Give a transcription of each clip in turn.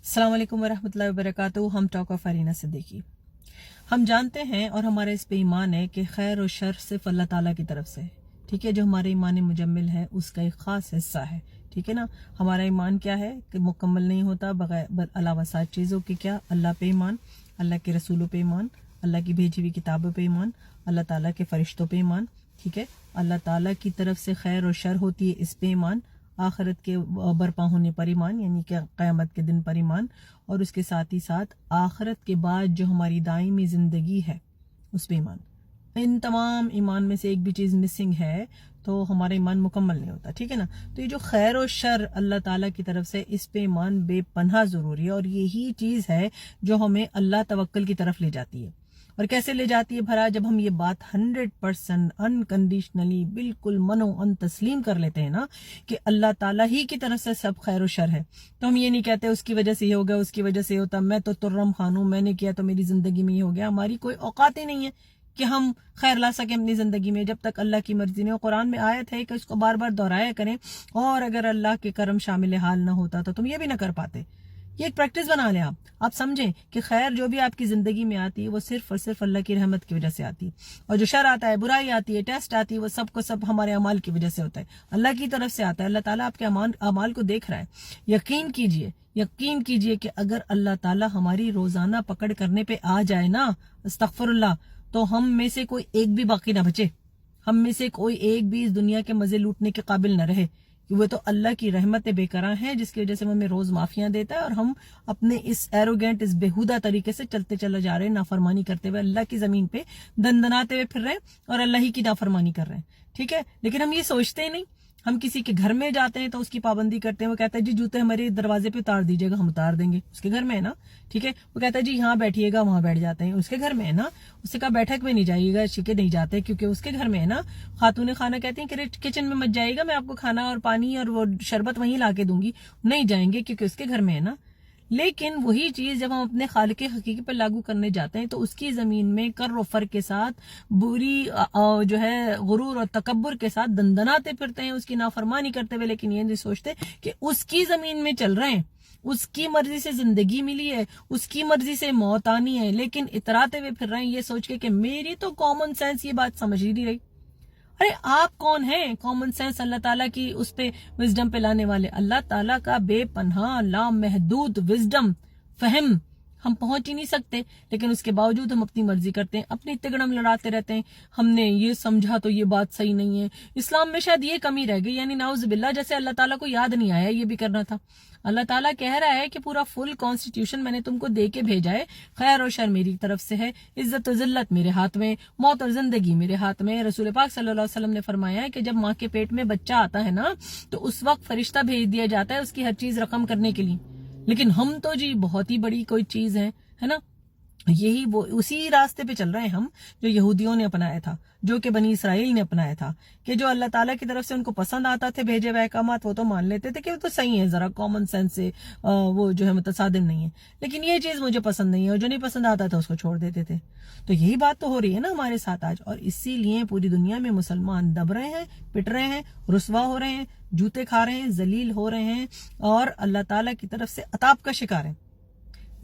अस्सलाम वालेकुम वरहमतुल्लाहि वबरकातुहू। हम टॉक ऑफ अरीना सिद्दीकी। हम जानते हैं और हमारे इस पे ईमान है कि खैर और शर सिर्फ अल्लाह ताला की तरफ से है। ठीक है, जो हमारे ईमान मुजम्मिल है उसका एक खास हिस्सा है। ठीक है ना, हमारा ईमान क्या है कि मुकम्मल नहीं होता बगैर अलावा 7 चीज़ों के। क्या? अल्लाह पे ईमान, अल्लाह के रसूलों पे ईमान, अल्लाह की भेजी हुई किताबों पे ईमान, अल्लाह ताला के फरिश्तों पे ईमान। ठीक है, अल्लाह ताला की तरफ से खैर और शर होती है, इस पे ईमान। आखिरत के बर्पा होने पर ईमान, यानी कि क़यामत के दिन पर ईमान। और उसके साथ ही साथ आखिरत के बाद जो हमारी दायमी ज़िंदगी है उस पे ईमान। इन तमाम ईमान में से एक भी चीज़ मिसिंग है तो हमारा ईमान मुकम्मल नहीं होता। ठीक है ना, तो ये जो खैर और शर अल्लाह ताला की तरफ से, इस पे ईमान बेपनाह ज़रूरी है। और यही चीज़ है जो हमें अल्लाह तवक्कल की तरफ ले जाती है। और कैसे ले जाती है भला? जब हम ये बात 100% अनकंडीशनली बिल्कुल मनो अन तस्लीम कर लेते हैं ना कि अल्लाह ताला ही की तरफ से सब खैर और शर है, तो हम ये नहीं कहते उसकी वजह से ये हो गया, उसकी वजह से ये होता, मैं तो तुर्रम खान हूं, मैंने किया तो मेरी जिंदगी में ये हो गया। हमारी कोई औकात ही नहीं है कि हम खैर ला सकें अपनी जिंदगी में जब तक अल्लाह की मर्जी नहीं हो। कुरान में आयत है कि उसको बार बार दोहराया करें, और अगर अल्लाह के करम शामिल हाल ना होता तो तुम ये भी ना कर पाते। ये एक प्रैक्टिस बना लें आप समझें कि खैर जो भी आपकी जिंदगी में आती है वो सिर्फ और सिर्फ अल्लाह की रहमत की वजह से आती है, और जो शर आता है, बुराई आती है, टेस्ट आती है, वो सब को सब हमारे अमाल की वजह से होता है, अल्लाह की तरफ से आता है। अल्लाह ताला आपके अमाल को देख रहा है। यकीन कीजिए कि अगर अल्लाह ताला हमारी रोजाना पकड़ करने पे आ जाए ना, अस्तगफिरुल्लाह, तो हम में से कोई एक भी बाकी ना बचे, हम में से कोई एक भी इस दुनिया के मजे लूटने के काबिल न रहे। वो तो अल्लाह की रहमत बेकरार है जिसकी वजह से वो हमें रोज माफियां देता है, और हम अपने इस एरोगेंट, इस बेहुदा तरीके से चलते चले जा रहे हैं, नाफरमानी करते हुए अल्लाह की जमीन पे दंदनाते हुए फिर रहे हैं और अल्लाह ही की नाफरमानी कर रहे हैं। ठीक है, लेकिन हम ये सोचते ही नहीं। हम किसी के घर में जाते हैं तो उसकी पाबंदी करते हैं, वो कहता है जी जूते हमारे दरवाजे पे उतार दीजिएगा, हम उतार देंगे, उसके घर में है ना। ठीक है, वो कहता है जी यहाँ बैठिएगा, वहां बैठ जाते हैं, उसके घर में है ना। उससे कहा बैठक में नहीं जाइएगा, शिके नहीं जाते क्योंकि उसके घर में है ना। खातून खाना कहती है कि किचन में मत जाइएगा, मैं आपको खाना और पानी और वो शरबत वहीं ला के दूंगी, नहीं जाएंगे क्योंकि उसके घर में है ना। लेकिन वही चीज जब हम अपने खालिक हकीकी पर लागू करने जाते हैं तो उसकी जमीन में कर और फर के साथ बुरी जो है गुरूर और तकब्बुर के साथ दंदनाते फिरते हैं, उसकी नाफरमानी करते हुए, लेकिन ये नहीं सोचते कि उसकी जमीन में चल रहे हैं, उसकी मर्जी से जिंदगी मिली है, उसकी मर्जी से मौत आनी है, लेकिन इतराते हुए फिर रहे हैं ये सोच के कि मेरी तो कॉमन सेंस ये बात समझ ही नहीं रही। अरे आप कौन हैं कॉमन सेंस अल्लाह ताला की उस पे विजडम पे लाने वाले? अल्लाह ताला का बेपनाह लामहदूद विजडम फहम हम पहुंच ही नहीं सकते, लेकिन उसके बावजूद हम अपनी मर्जी करते हैं, अपनी तिगड़म लड़ाते रहते हैं। हमने ये समझा तो ये बात सही नहीं है। इस्लाम में शायद ये कमी रह गई, यानी नाउजुबिल्लाह, जैसे अल्लाह ताला को याद नहीं आया ये भी करना था। अल्लाह ताला कह रहा है कि पूरा फुल कॉन्स्टिट्यूशन मैंने तुमको दे के भेजा है, खैर और शर मेरी तरफ से है, इज्जत और जिल्लत मेरे हाथ में, मौत और जिंदगी मेरे हाथ में। रसूल पाक सल्लल्लाहु अलैहि वसल्लम ने फरमाया है कि जब माँ के पेट में बच्चा आता है ना तो उस वक्त फरिश्ता भेज दिया जाता है उसकी हर चीज रकम करने के लिए। लेकिन हम तो जी बहुत ही बड़ी कोई चीज है ना, यही वो उसी रास्ते पे चल रहे हैं हम जो यहूदियों ने अपनाया था, जो कि बनी इसराइल ने अपनाया था, कि जो अल्लाह ताला की तरफ से उनको पसंद आता थे भेजे हुए अहकामात, वो तो मान लेते थे कि वो तो सही है, जरा कॉमन सेंस से वो जो है मुतसादिम नहीं है। लेकिन ये चीज मुझे पसंद नहीं है, और जो नहीं पसंद आता था उसको छोड़ देते थे। तो यही बात तो हो रही है ना हमारे साथ आज, और इसीलिए पूरी दुनिया में मुसलमान दब रहे हैं, पिट रहे हैं, रुसवा हो रहे हैं, जूते खा रहे हैं, जलील हो रहे हैं, और अल्लाह ताला की तरफ से अताब का शिकार है।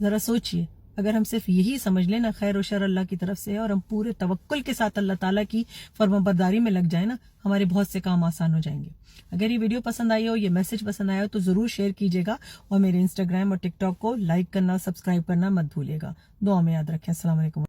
जरा सोचिए, अगर हम सिर्फ यही समझ लें ना खैर और शर अल्लाह की तरफ से, और हम पूरे तवक्कुल के साथ अल्लाह ताला की फरमाबरदारी में लग जाए ना, हमारे बहुत से काम आसान हो जाएंगे। अगर ये वीडियो पसंद आई हो, ये मैसेज पसंद आया हो, तो जरूर शेयर कीजिएगा, और मेरे इंस्टाग्राम और टिकटॉक को लाइक करना, सब्सक्राइब करना मत भूलिएगा। दुआ में याद रखें। अस्सलाम वालेकुम।